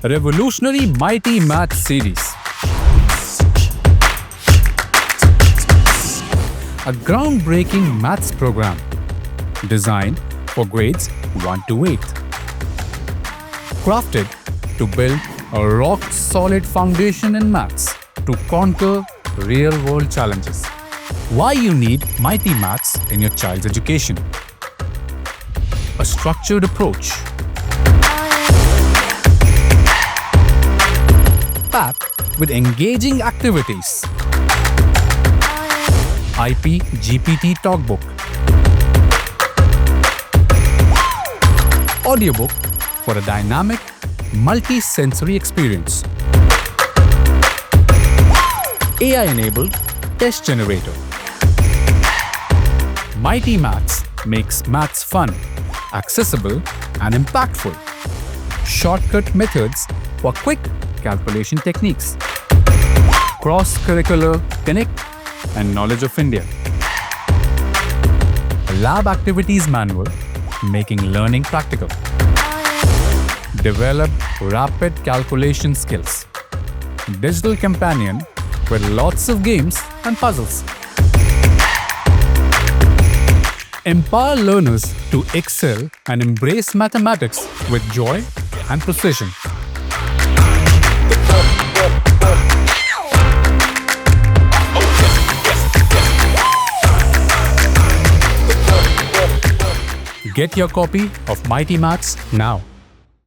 Revolutionary Mighty Math Series. A groundbreaking maths program designed for grades 1 to 8. Crafted to build a rock-solid foundation in maths to conquer real-world challenges. Why you need Mighty Maths in your child's education. A structured approach. Packed with engaging activities. IP-GPT TalkBook AudioBook for a dynamic, multi-sensory experience. AI-enabled test generator. Mighty Maths makes maths fun, accessible and impactful. Shortcut methods for quick calculation techniques. Cross-curricular connect and knowledge of India. A lab activities manual making learning practical. Develop rapid calculation skills. Digital companion with lots of games and puzzles. Empower learners to excel and embrace mathematics with joy and precision. Get your copy of Mighty Maths now.